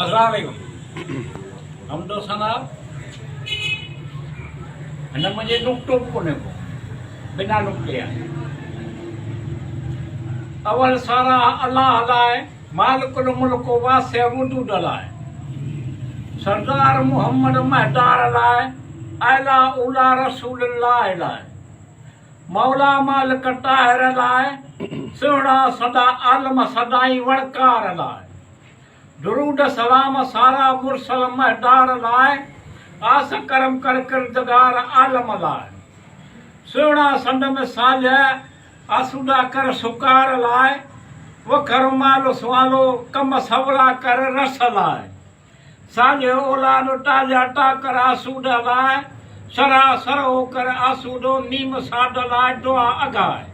अस्सलाम वालेकुम। हम दोस्ताना हिन मुंहिंजे नुक़्तो बि कोन्हे को बिना नुक़्ते आहे। अवल सारा अल्लाह लाए मालिकुल मुल्क वासिअ वजूद लाए सरदार मोहम्मद महदार लाए आला उला रसूलुल्लाह लाए मौला मालिक ताहिर लाए सुहिणा सदा आलम सदाई वणकार लाए दुरूद सलाम सारा मुरसल महदार लाए आस करम कर किरदगार आलम लाए सुहिणा संड में सालिह आसूदा कर सुकार लाए वखर मालो सुवालो कम सवला कर रस लाए सालिह औलाद ताजा टाकर आसूदा लाए सरा सरो कर आसूदो नीम साड लाए दुआ अगाए।